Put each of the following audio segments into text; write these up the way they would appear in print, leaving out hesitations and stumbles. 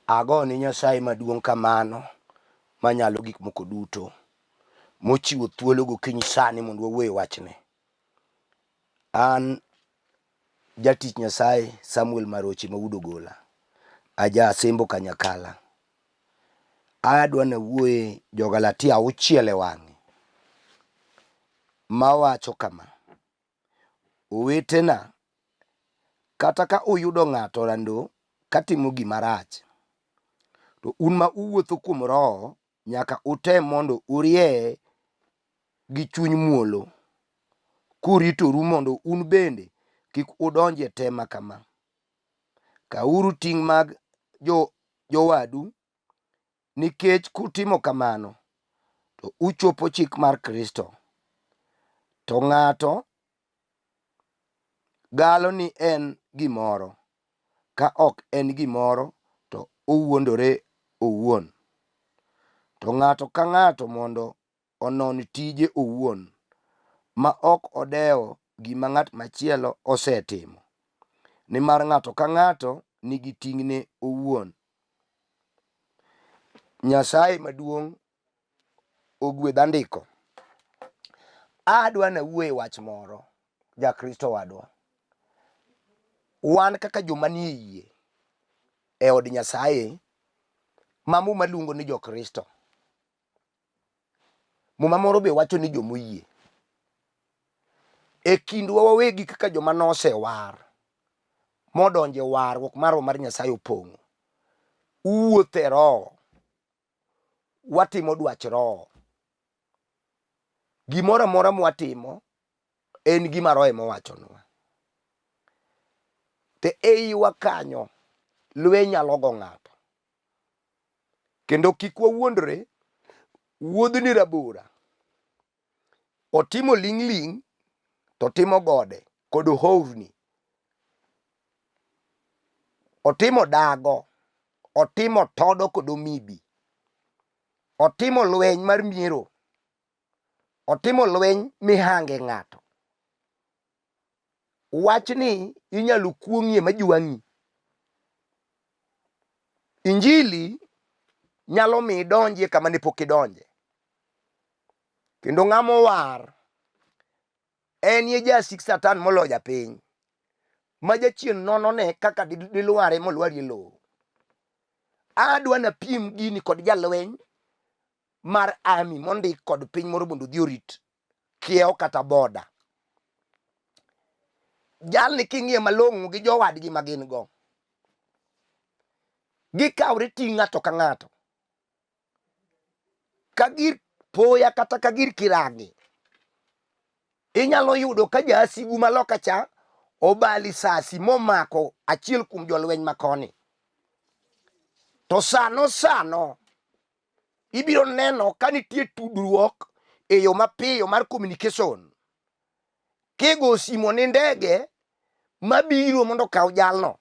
Ago ni Nyasaye maduong' kamano manyalo gik moko duto, mochiwo thuolo gokinyi sani mondo wawuoye wachne. An jatich Nyasaye Samuel Maroche maudogola, aja Asembo Kanyakala. Adwa na wuoye Jo-Galatia 6 wang'e, mawacho kama: Owetena, kata ka uyudo ng'ato rando katimo gima rach, to un ma uwuotho kuom Roho nyaka utem mondo urieye gi chuny muolo, kuritoru mondo un bende kik udonj e tema kama. Kauru ting' mag jowadu, nikech kutimo kamano to uchopo chik mar Kristo. To ng'ato galo ni en gimoro, ka ok en gimoro to owuondore owuon. To ng'ato ka ng'ato mondo onon tije owuon, ma ok odewo gima ng'at machielo osetimo, nimar ng'ato ka ng'ato nigi ting'ne owuon. Nyasaye maduong' ogwedh andiko. Adwa na wuoye wach moro, Jakristo wadwa. Wan kaka joma nie yie e od Nyasaye, ma muma luongo ni Jo-Kristo. Muma moro be wacho ni jomoyie. E kindwa wawegi kaka joma nosewar, modonje warruok marwa mar Nyasaye opong'o. Uwuotho e Roho, watimo dwach Roho. Gimoro amora mwatimo en gima Roho ema owachonwa. Te eiwa kanyo lweny nyalo go ng'ato. Kendo kik wawuondre, wuodhni rabora. Otimo ling' to timo gode kod ohovni. Otimo dago, otimo todo kod omibi. Otimo lweny mar miero. Otimo lweny mihange ng'ato. Wachni inyalo kuong'ie majwang'i. Injili nyalo mi idonjie kama ne pok idonje. Kendo ng'amo war en ye jasik Satan molo japiny, ma jachien nonone kaka dilware molwari e lowo. Adwa na pim gini kod jalweny mar army mondik kod piny moro mondo odhi orit kiewo kata boda. Jalni king'iye malong'o gi jowadgi ma gin go, gikawre ting' ng'ato ka ng'ato ka gir poya kata ka gir kiragi. Inyalo yudo ka jasigu maloka cha obali sasi momako achiel kuom jolweny makoni. To sano ibiro neno ka nitie tudruok e yo mapiyo mar communication. Kigo simo ni ndege mabiro mondo kaw jalno,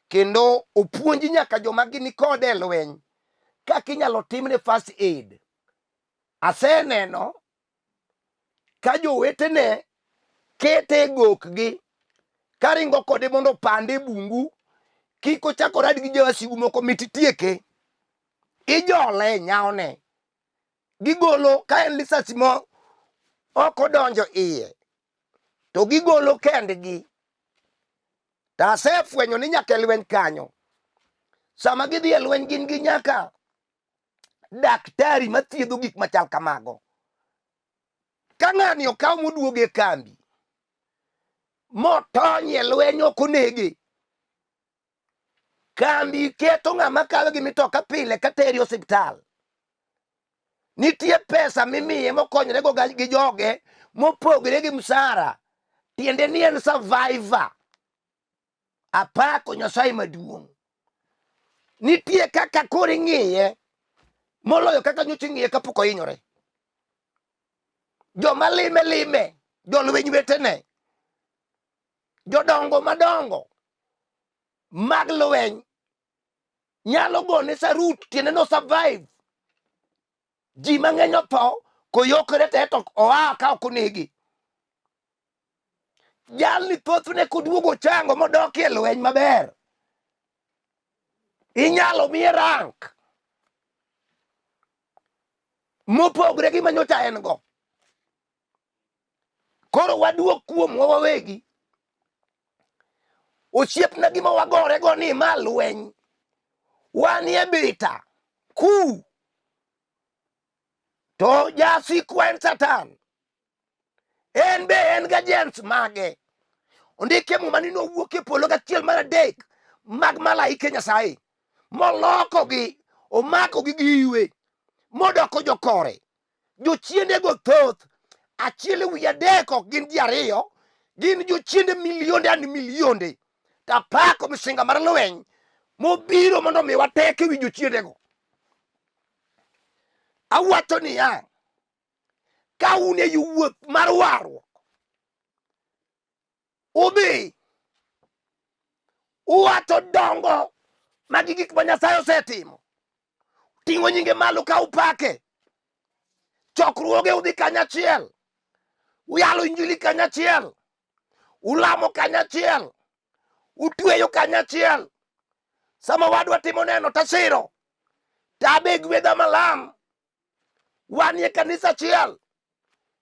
kendo opuonji nyaka joma gini kode lweny kaka inyalo timne first aid. Aseneno ka jowetene kete gokgi karingo kode mondo pande bungu, kik ochako rad gi jowasigu moko mititieke. Ijole nyaone, gigolo ka en lisasi mo ok odonjo iye, to gigolo kendgi. Ta asefwenyo ni nyaka lweny kanyo, sama gidhi e lweny gin gi nyaka daktari mathiedho gik machal kamago. Ka ng'ani okaw moduoge e kambi motony e lweny ok onege, kambi keto ng'ama kawe gi mitoka pile ka teri osiptal. Nitie pesa mimiye mokonyore go gi joge mopogre gi msara. Tiende ni en survivor. Apako Nyasaye maduong'. Nitie kaka koro ing'iye moloyo kaka nyocha ing'iye kapok ohinyore. Joma lime, jolweny wetene, jodongo madongo mag lweny nyalo gone sarut, tiende no survive. Ji mang'eny otho koyokre to oa ka ok onegi. Jalni thothne koduogo chango modok e lweny maber, inyalo miye rank mopogre gi manyocha en go. Koro waduok kuom wawegi. Osiepna gima wagore go ni ma lweny. Wanie bita ku to jasikwa en Satan. En be en ga jens mage. Ondike Muma ni nowuok e polo gachiel mar adek mag malaike Nyasaye molokogi omakogi gi iwe modoko jokore. Jochiende go thoth achiel ewi adek ok gin ji ariyo, gin jochiende milionde and milionde. Tapako misinga mar lweny mobiro mondo mi watek ewi jochiende go. Awacho niya, ka un e wuoth mar warruok, udhi uwacho dongo magi gik ma Nyasaye osetimo, ting'o nyinge malo ka upake, chokruoge udhi kanyachiel, uyalo injili kanyachiel, ulamo kanyachiel, utweyo kanyachiel. Sama wadwa timo neno tasiro, tabe gwedha malam, wanie kanisa achiel,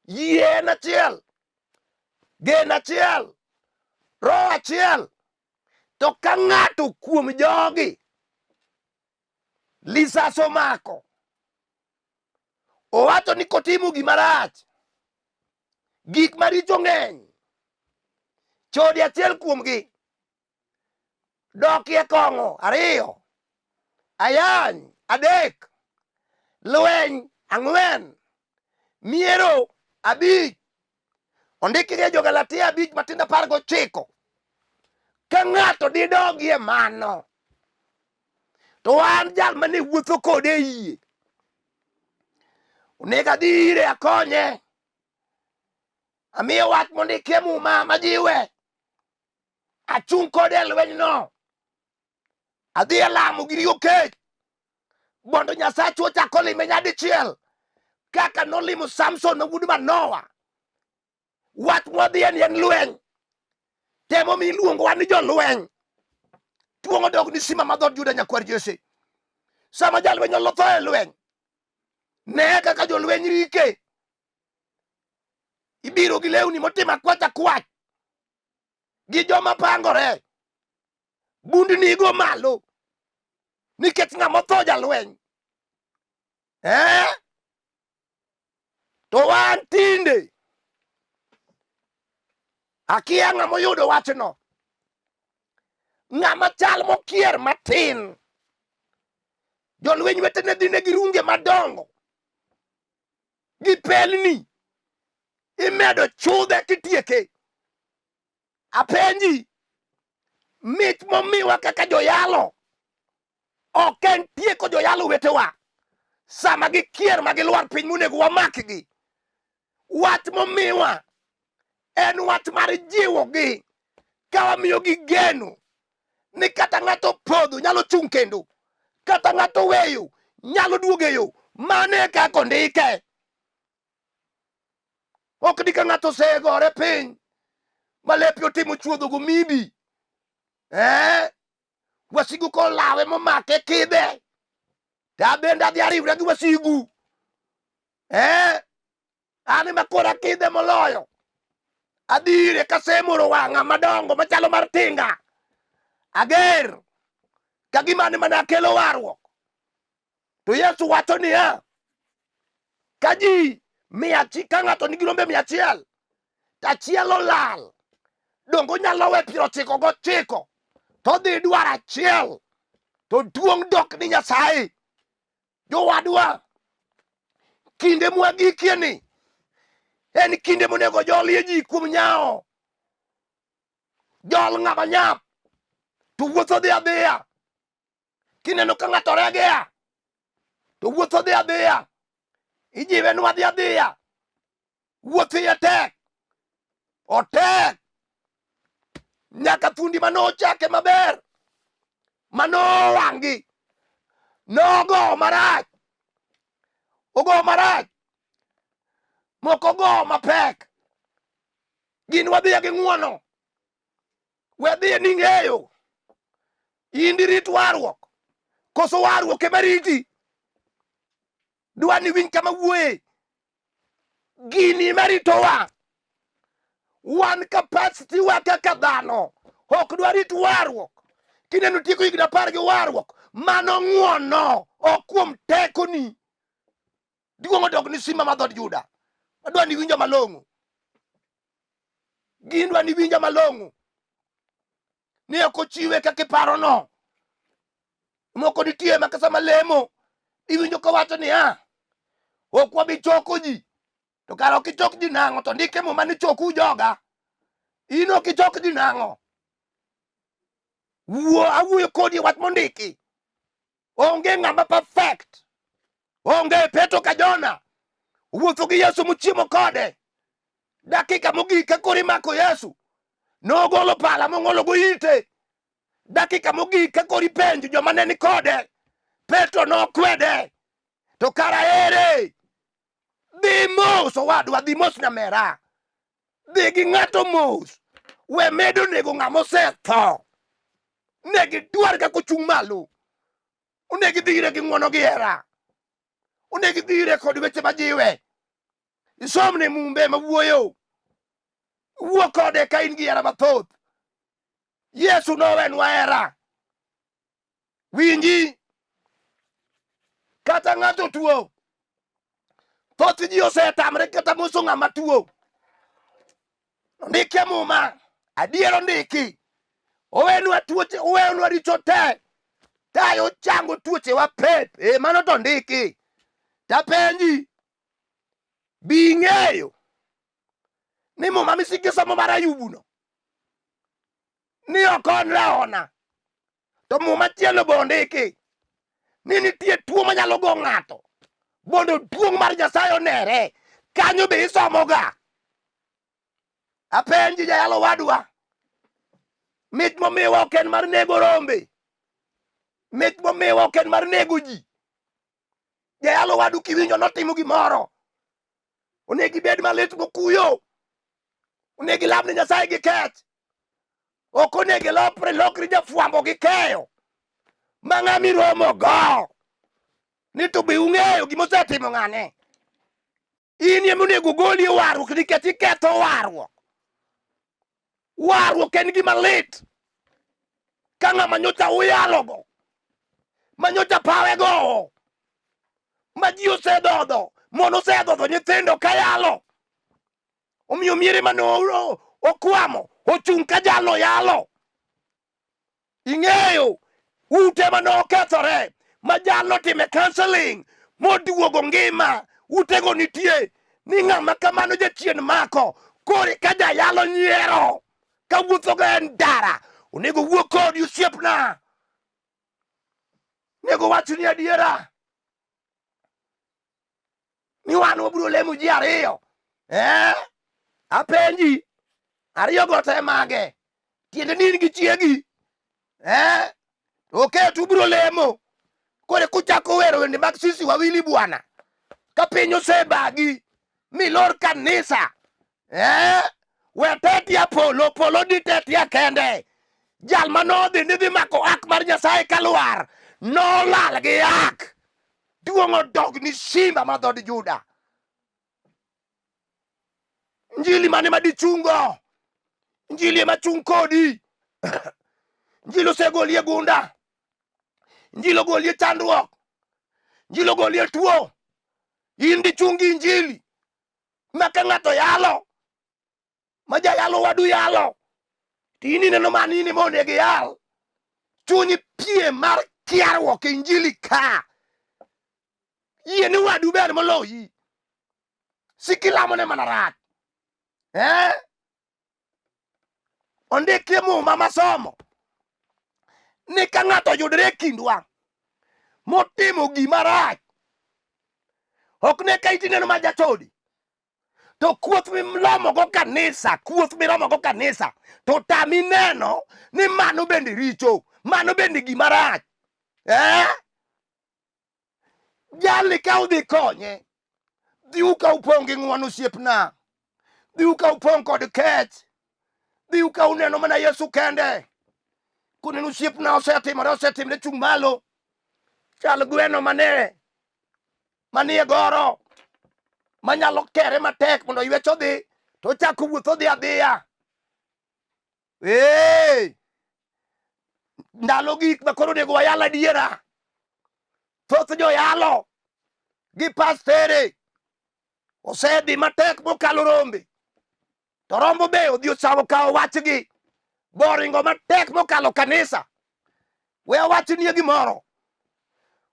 yie en achiel, gen achiel, roho achiel. To ka ng'ato kuom jogi lisasi omako, owacho ni kotimo gima rach, gik maricho ng'eny, chode achiel kuomgi, dokie kong'o ariyo, ayany adek, lweny ang'wen, miero abich. Ondikige Jo-Galatia 5:19. Ka ng'ato didogie mano, to an jal mane wuotho kode yie, onego adhi ire akonye, amiye wach mondikie Muma majiwe, achung' kode e lweny no, adhi alamo gi riyo kech mondo Nyasache ochak olime nyadichiel kaka nolimo Samson ma wuod Manoa. Wach mwadhi en lweny. Temo mi iluongowa ni jolweny. Tuong'o dog ni sima madhod Juda nyakwar Jesse. Sama jalweny olotho e lweny, ne kaka jolweny rike. Ibiro gi lewni motimo akwach akwach, gi joma pangore, bundni go malo, nikech ng'ama otho jalweny. To wan tinde akia ng'ama oyudo wachno, ng'ama chal mokier matin. Jolweny wetene dhine gi runge madongo gi pelni, imedo chudhe kitieke. Apenji, mit momiwa kaka joyalo ok en tieko joyalo wetewa sama gikier ma gilwar piny monego wamakgi. Wach momiwa en wach mar jiwogi, ka wamiyogi geno ni kata ng'ato podho nyalo chung' kendo, kata ng'ato weyo nyalo duogo e yo. Mano e kaka ondike. Ok ni ka ng'ato osegore piny ma lepe otimo chuodho go mibi, wasigu kolawe momake kidhe, ta bende adhi ariwra gi wasigu. An ema kora kidhe moloyo. Adhi ire kasemoro wang'a madongo machalo mar tinga, ager ka gima ne mana kelo warruok. To Yesu wacho niya, ka ji ka ng'ato nigi rombe 100 to achiel olal, dongo nyalo we 99 to dhi dwaro achiel, to duong' dok ni Nyasaye. Jowadwa, kinde mwagikie ni en kinde monego jolie ji kuom nyao. Jol ng'ama nyap to wuotho dhi adhiya. Kineno ka ng'ato regea to wuotho dhi adhiya, ijiwe nwa dhi adhiya. Wuothiye tek, otek. Nyaka thundi manochake maber, manowang'i, nogo marach, ogo marach, moko go mapek. Gin wadhiye gi ng'uono, wedhiye ning'eyo, in rit warruok. Koso warruok ema riti. Dwani winj kama wuoye. Gini maritowa. Wan capacity wa kaka dhano. Ok dwa rit warruok. Kineno tieko higni 10 gi warruok. Mano ng'uono. Ok kuom tekoni. Duong' odog ni simba ma dhod Juda. Adwani winjo malong'o. Gin dwani winjo malong'o. Ni ok ochiwe kaka iparo no. Moko nitie ma sama lemo. Iwinjo kawacho ni ok wabi choko ji. To kara ok ichok ji nang'o to ndike muma ni choku joga. In ok ichok ji nang'o. Awuoyo kodi wach mondiki. Onge ng'ama perfect. Onge Petro ka Jona. Wuotho gi Yesu mochiemo kode. Dakika mogik ka koro imako Yesu. Nogolo pala mong'olo go ite. Dakika mogik ka koro ipenjo joma ne ni kode. Petro nokwede. To kara ere. Dhi mos owadwa, dhi mos nyamera. Dhi gi ng'ato mos. We medo nego ng'ama osetho. Negi dwar ka kochung' malo. Unegi dhire gi ng'wono gi hera. Unegi dhire kod weche majiwe. Isomne mumbe mawuoyo. Wuo kode ka in gi hera mathoth. Yesu nowenwa hera. Winji. Kata ng'ato tuo. Thoth ji osetamre kata moso ng'ama tuo. Ndike muma. Adiero ndiki. Owenwa tuoche, owenwa richo te. Tayo chango tuoche wa pep. Mano to ndiki. Tapenji. Bing'eyo. Ni muma misike samo mar Ayubu no. Ni okonre ona. To muma chielo bondiki. Ni nitie tuo manyalo go ng'ato. Bondo duong' mar Nyasaye onere. Kanyo be isomoga. Apenji jayalo wadwa. Mich momiwa ok en mar nego rombe. Mich momiwa ok en mar nego ji. Jayalo wadu kiwinjo notimo gimoro. Onegi bed malit mokuyo. Onegi lamne Nyasaye gi kech. Ok onegi lokri jafwambo gi keyo. Ma ng'ami romo go. Ni to be ung'eyo gimosetimo ng'ane. In ema onego goli warruok nikech iketho warruok. Warruok en gima lit. Ka ng'ama nyocha uyalogo. Ma nyocha pawe go. Ma ji osedhodho. Mon osedhodho nyithindo ka yalo. Omiyo miere manoro okwamo. Ochung' ka jalo yalo. Ing'eyo. Ute manokethore. Ma jalo time counseling. Moduogo ngima. Utego nitie. Ni ng'ama kamano jachien mako. Kore ka jayalo nyiero. Ka wuotho go en dara. Onego wuo kodi osiepna. Nego wachni adiera. Ni wan wabiro lemo ji ariyo. Apenji. Ariyo go te mage. Tiende ni in gi chiegi. Oketo ubiro lemo. Kore kuchako wero wende mag sisi wawili bwana. Ka piny osebagi. Milor kanisa. We tetia polo. Polo di tetia kende. Jal manodhi nidhi mako ak mar Nyasaye kalwar. Nolal gi ak. Duong' odog ni simba ma dhod Juda. Njili mane madichungo. Njili ema chung kodi. Njili osegolie gunda. Njili ogolie chandruok. Njili ogolie tuo. In dichungi injili. Maka ng'ato yalo. Maja yalo wadu yalo. Tini neno manini monegi yal. Chunyi pie mar kiarruok injili ka. Yeni wadu ber moloyi. Sikilamo ne manarach. Ondike muma masomo. Ni ka ng'ato yudre kindwa. Motimo gima rach. Ok ne ka itineno ma jachodi. To kuoth miromo go kanisa. Kuoth miromo go kanisa. To tami neno ni mano bende richo. Mano bende gima rach. Jali ka udhi konye. Dhiu ka upong' gi ng'uono osiepna. Dhiu ka upong' kod kech. Dhiu ka uneno mana Yesu kende. Kuneno osiepna osetimore chung' malo. chal gweno manie goro manyalo kere matek mondo ywech odhi to chako wuoth odhi adhiya. Ndalo gik ma koro onego wayal adiera. Thoth joyalo gi pastere osedhi matek mokalo rombe, to rombo be odhi osawo kawo wachgi boringo matek mokalo kanisa. We awachnie gimoro,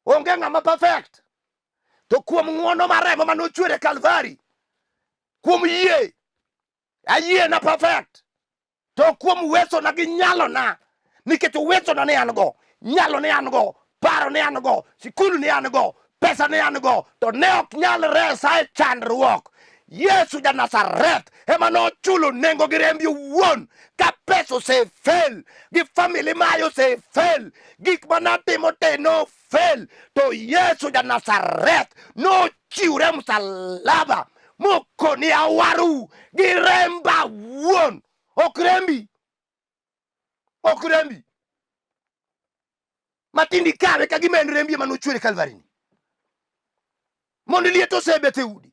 onge ng'ama perfect, to kuom ng'wono mar remo manochwere Kalvari, kuom yie ayie na perfect, to kuom wesona gi nyalona, nikech wesona ne an go, nyalo ne an go, paro ne an go, sikul ne an go, pesa ne an go, to ne ok nyal resa e chandruok. Yesu ja Nazareth ema nochulo nengo gi rembi owuon. Ka pesa osefel, gi family mayo osefel, gik manatimo te no fel, to Yesu ja Nazareth nochiwre msalaba mokoni awaru gi remba wuon. Ok rembi matindi kawe ka gima en rembi ema nochwere Kalvari ni, mondo liet osebet e udi.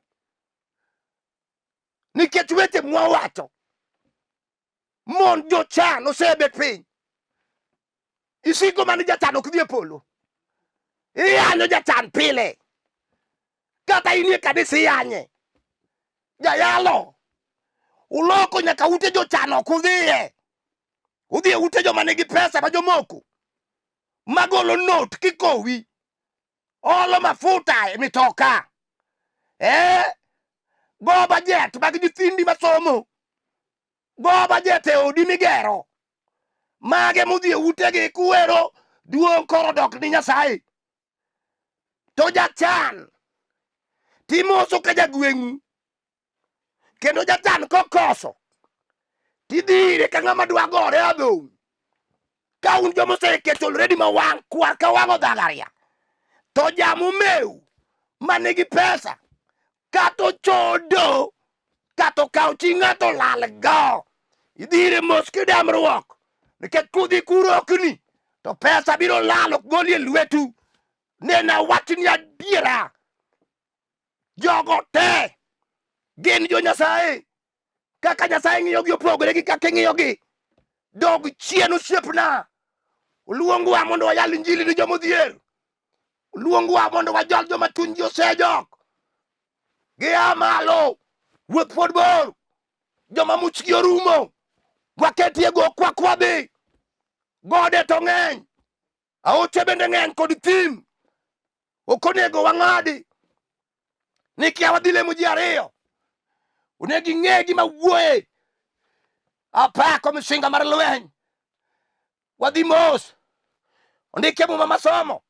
Nikech weche mwawacho, mon jochan osebet piny. Isiko mani jachan ok dhi e polo, iyanyo jachan pile, kata inie kanisa iyanye. Jayalo uloko nyaka ute jochan ok udhiye, udhi e ute joma nigi pesa ma jomoko magolo not kikowi, olo mafuta e mitoka, go bajet mag nyithindi masomo, go bajet e odi migero, mage mudhi e utegi kuwero duong' koro dok ni Nyasaye. To jachan timoso ka jagweng'u, kendo jachan kokoso tidhire ka ng'ama dwa gore adhong'. Ka un joma oseketo already ma wang' kwar ka wang'o dhagaria, to jamu meu manigi pesa kato chodo, kato kawo chi ng'ato lal go, idhire mos kidamruok, nikech kudhi kurokni to pesa biro lal ok goli e lwetu. Nena wachni adiera, jogo te gin jo Nyasaye. Kaka Nyasaye ng'iyogi opogore gi kaka ing'iyogi. Dog chien osiepna, oluongwa mondo wayal injili ni jomodhier, oluongwa mondo wajol joma chunygi osejok. Gia malo, wuoth pod bor, joma muchgi orumo, waketie go kwa kwadhi, gode to ng'eny, aoche bende ng'eny kod thim. Ok onego wang'adi ni kia wadhi lemo ji ariyo, onego ing'e gima wuoye. Apako misinga mar lweny, wadhi mos. Ondike muma masomo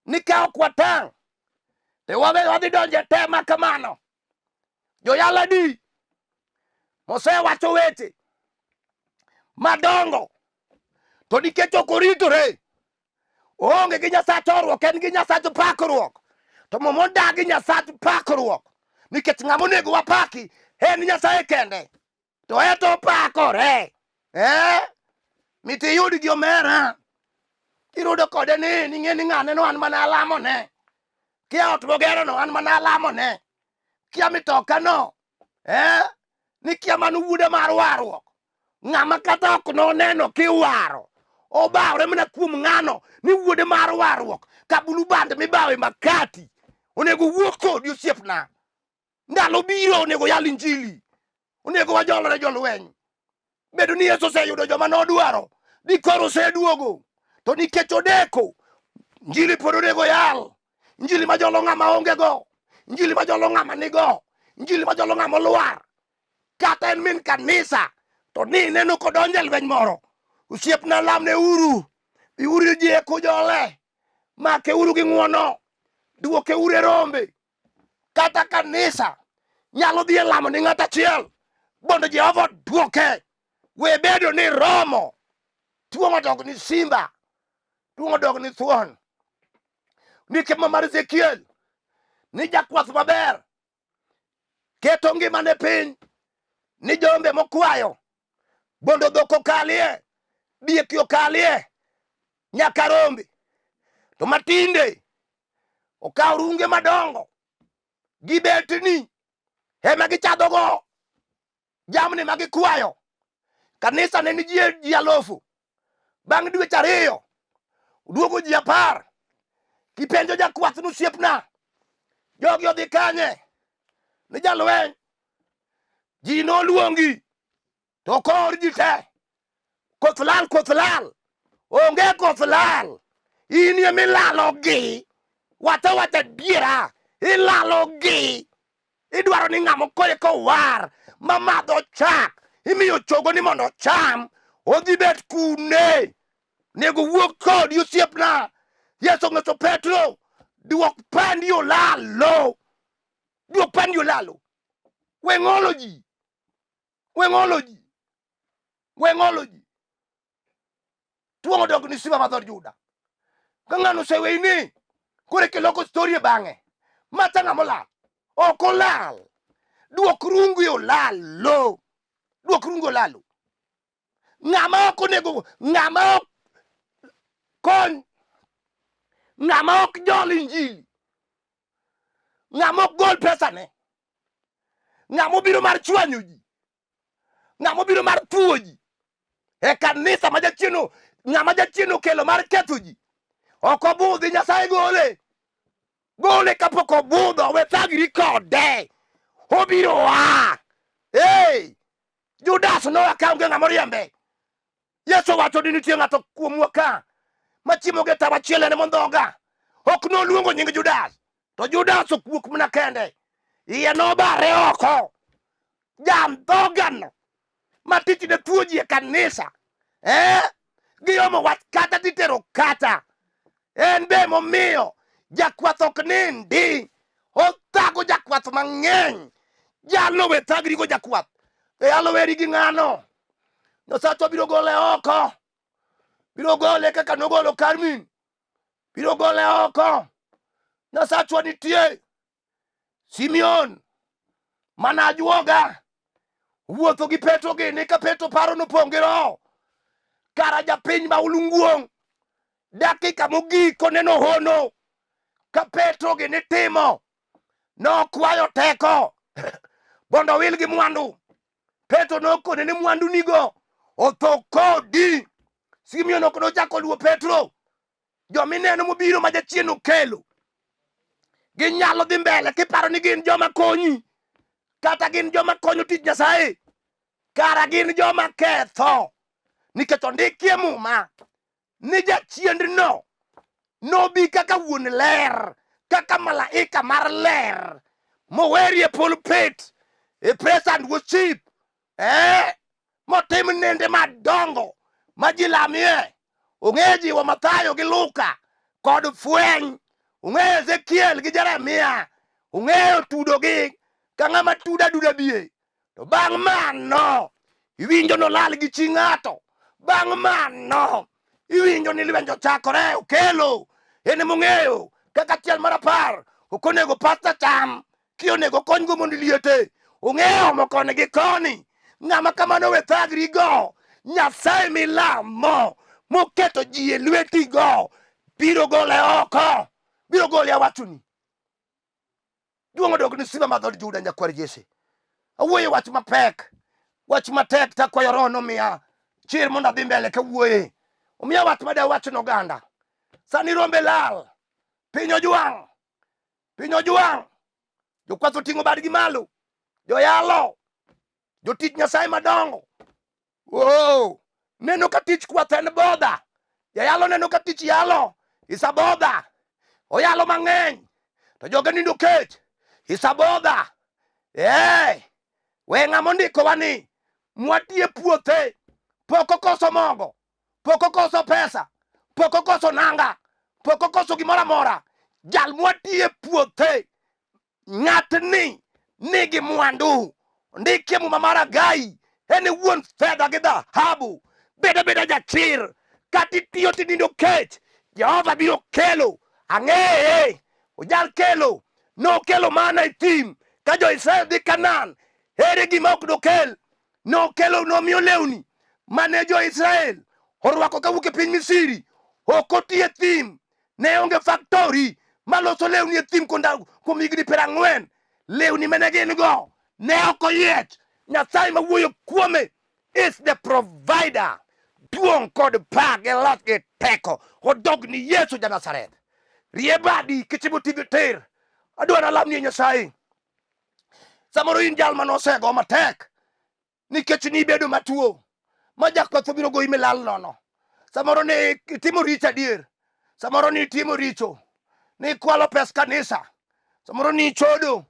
ni ka ok watang' to wadhi donje te ma kamano. Joyaladi mosewacho weche madongo, to nikech ok oritore, oonge gi Nyasach horuok, en gi Nyasach pakruok. To momodagi Nyasach pakruok, nikech ng'ama onego wapaki en Nyasaye kende, to eto opakore. Miti yud gi omera, irudo kode ni ng'e ni ng'ane no an mana alamone, kia ot mogero no an mana alamone, kia mitoka no ni kia mano wuode mar warruok. Ng'ama kata ok noneno kiwaro, obawre mana kuom ng'ano ni wuode mar warruok. Kabulu band mibawe makati onego wuok kodi osiepna. Ndalo biro onego yal injili, onego wajolre jolweny. Bedo ni Yesu oseyudo joma nodwaro, di koro oseduogo, to nikech odeko, injili pod onego yal. Injili ma jolo ng'ama onge go, injili ma jolo ng'ama nigo, injili ma jolo ng'ama olwar. Kata en min kanisa, to ni neno kodonje lweny moro, osiepna lamne uru, biuru ji kujole, make uru gi ng'wono, duoke uru e rombe. Kata kanisa nyalo dhi e lamo ni ng'at achiel, bondo Jehova duoke. We bedo ni romo, tuong'o dog ni simba, tuong'o dog ni thuon. Nikech mar Ezekiel ni jakwath maber keto ngimane piny ni jombe mokwayo, bondo dhok okalie, diek okalie, nyaka rombe. to matinde okaw runge madongo gi betni ema gichadhogo jamni magikwayo. Kanisa ne ni ji alofu, bang' dweche 2 duogo ji 10. Kipenjo jakwath nosiepna, jogi odhi kanye? Ni jalweny. Ji noluongi to kor ji te. Koth lal. Onge koth lal. In emilalogi. Wata diera. Ilalogi. Idwaro ni ng'amo koye kowar mamadho chak. Imiyo chogo ni mondo cham. Odhi bet kune. Nego wuok kodi osiepna. Yesu ng'eto Petro. Duok pandi olalo. Duok pandi olalo. Weng'olo ji. Tuomo dog ni siba madhor Juda. Ka ng'ano seweini. Kore keloko story bang'e. Mata ng'amo lal. Ok olal. Duok rungu olalo. Ng'ama ok onego. Ng'ama ok kony. Ng'ama ok jol injili. Ng'ama ok gol pesane. Ng'ama obiro mar chwanyo ji. Ng'ama obiro mar puo ji. E kanisa ma jachieno. Ng'ama jachieno kelo mar ketho ji. Ok obudhi, Nyasaye gole. Gole kapok obudho. We thagri kode. Obiro wa. Judas noa ka onge ng'ama oriembe. Yesu wacho ni nitie ng'ato kuomwa ka machiemo ge tawa chiele ne mondhoga. Ok noluongo nying Judas. To Judas okuok mana kende. Iye nobare oko. Jandhogano matich ne tuo ji e kanisa. Giomo wach kata titero kata. En be momiyo jakwath ok nindi. Othago jakwath mang'eny. Jalno we thagri go jakwath. Aloweri gi ng'ano. Nyasacho biro gole oko. Biro gole kaka nogolo Karmin. Biro gole oko. Nyasacho nitie. Simeon mana ajuoga. Wuotho gi Petro gini ka Petro paro nopong' gi Roho. Kara japiny ma ulung'wong'. Dakika mogik oneno hono. Ka Petro gini timo. Nokwayo teko. Bondo wil gi mwandu. Petro nokone ni mwandu nigo. Otho kodi. Simeon ok nochako luwo Petro. Jomineno mobiro ma jachien okelo. Ginyalo dhi mbele kiparo ni gin joma konyi. Kata gin joma konyo tich Nyasaye. Kara gin joma ketho. Nikech ondikie Muma ni jachiendno nobi kaka wuon ler. Kaka malaika mar ler. Mowerie pulpit. E praise and worship. Motim nende madongo. Majilamie. Ong'e jiwo Mathayo gi Luka. Kod fweny. Ong'e Ezekiel gi Jeremia. Ong'eyo tudo gi. Ka ng'ama tuda duda biye. To bang' mano. Iwinjo nolal gi chi ng'ato. Bang' mano. Iwinjo ni lwenjo ochakore. Okelo. Ene mong'eyo. Kaka tiel mar 10. Okonego pasta cham. Kionego kony go mondo liete. Ong'eyo mokone gi koni. Ng'ama kamano we thagri go. Nyasaye milamo. Moketo ji e lweti go. Biro gole oko. Biro gole awachuni. Duong' odog ni simba madhod Juda nyakwar Jesse. Awuoye wach mapek. Wach matek takwayo Roho nomiya. Chir mondo adhi mbele kawuoye. Omiya wach mada wach n'oganda. Sani rombe lal. Piny ojuang'. Jokwath oting'o badgi malo. Joyalo. Jotich Nyasaye madongo. Neno ka tich kwath en bodha. Jayalo neno ka tich yalo. Isa bodha. Oyalo mang'eny. To joga nindo kech. Isa bodha. We ng'ama ondiko wani. Mwatie puothe. Poko koso mogo. Poko koso pesa. Poko koso nanga. Poko koso gimora mora. Jal mwatie puothe. Ng'atni nigi mwandu. Ndikie Muma mar Hagai. Ene wuon fedha gi dhahabu. Beda jachir. Kati tiyo tinindo kech. Jehova biro kelo. Ang'eye. Ojal kelo. No kelo mana e thim. Ka jo Israel dhi Kanan. Ere gima ok dokel. No kelo nomiyo lewni. Mane jo Israel orwako kawuok e piny Misiri. Ok otie thim. ne onge factory maloso lewni e thim kuom higni 40. Lewni mane gin go ne ok oyiech. Nyasaye ma wuoyo kuome is the provider. Duong' kod pak gi loch gi teko odog ni Yesu ja Nazareth. Rie badi kichimo tibi tir. Adwaro lamni Nyasaye. Samoro in jal manosego matek nikech ni bedo matuo ma jakwath biro goyi milal nono. Samoro ne itimo richo adier. Samoro ni itimo richo. Ni kwalo pes kanisa. Samoro ni chodo.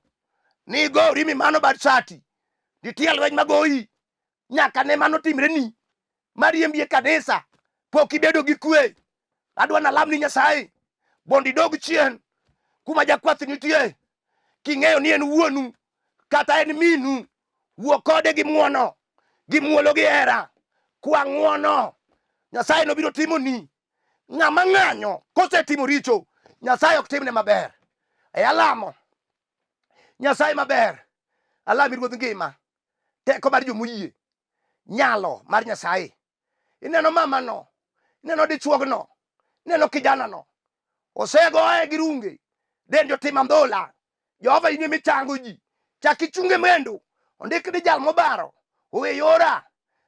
Ni gori mi mano bad sati. Nitie lweny magoyi. Nyaka ne mano timre ni. Mariembie kanisa. Pok ibedo gi kwe. Adwa na lamni Nyasaye. Bondi dog chien. Kuma jakwath nitie. King'eyo ni en wuonu. Kata en minu. Wuo kode gi muono. Gi muolo gi hera. Kwa ng'uono. Nyasaye no biro timo ni. Ng'ama ng'anyo kose timo richo. Nyasaye ok timne maber. Alamo. Nyasaye maber. Alami ruodh ngima. Teko mar jomoyie. Nyalo mar Nyasaye. Ineno mama no. Ineno dichuog no. Ineno kijana no. Osegoye gi runge. Den jotim amdhola. Jehova in emichango ji. Chak ichunge mendo. Ondik ni jal mobaro. Owe yora.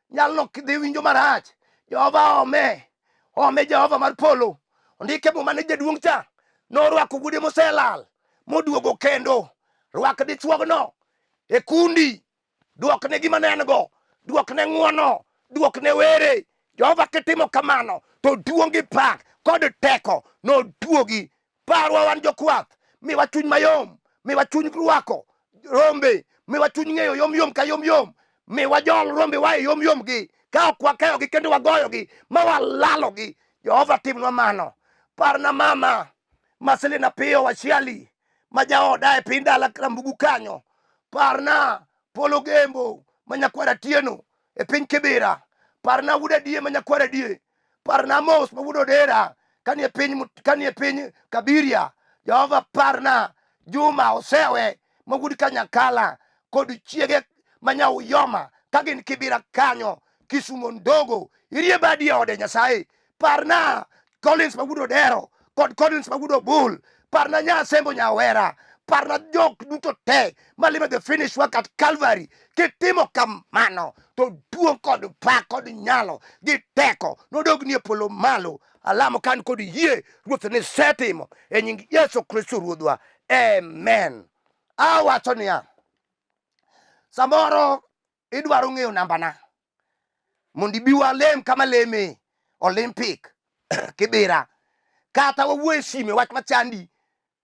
Nyalno dhi winjo marach. Jehova ome. Ome Jehova mar polo. Ondike mo mane jaduong' cha. Norwako gude moselal. Moduogo kendo. Rwak dichuog no. E kundi. Duok ne gima nengo. Duok ne ng'uono. Duok ne were. Jehova kitimo kamano. To duongi pak. Kod teko. No duogi. Parwa wan jokwath. Miwa chuny mayom. Miwa chuny rwako. Rombe. Miwa chuny ng'eyo yom yom ka yom yom. Miwa jol rombe wa yom yom gi. Ka ok wakeyo gi kendo wagoyo gi. Ma walalo gi. Jehova timnwa mano. Parna mama. Maselina piyo wachiali. Majaoda e piny dala Rambugu kanyo. Parna Polo Gembo manyakwara tieno e piny Kibira. Parna wuda die manyakwara die. Parna Mos mawudo dera kani e piny Kabiria. Jehova parna Juma Osewe mawud Kanyakala kod chiege manyau Yoma kagin Kibira kanyo. Kisumo Ndogo irie badi ode Nyasaye. Parna Collins mawudo dero kod Collins mawudo Bull. Parna Nyasembo Nyawera. Parna jok duto te malime the finish work at Calvary. Kitimo kamano to duong' kod pak kod nyalo gi teko nodog ni e polo malo. Alamo kan kod yie ruoth ni setimo e nying Yesu Kristo ruodhwa. Amen. Awacho niya. Samoro idwaro ng'eyo nambana. Mondi biwa lem kama leme Olympic Kibira. Kata wawuoye sime wach machandi.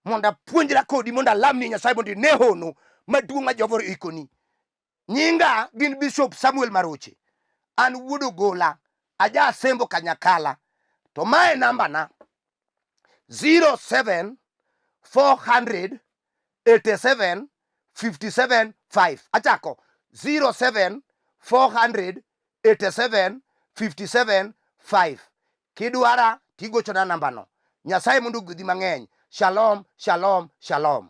Monda puonjra kodi monda lamni Nyasaye mondi nehono maduong' ma Jehova ikoni. Nyinga gin Bishop Samuel Maroche. An wuodo gola. Aja sembo Kanyakala. To mae namba na 07 400 87 57 5. Achako 07 400 87 57 5. Kidwara tigochona namba no. Nyasaye mondo ogwedhi mang'eny. Shalom, shalom, shalom.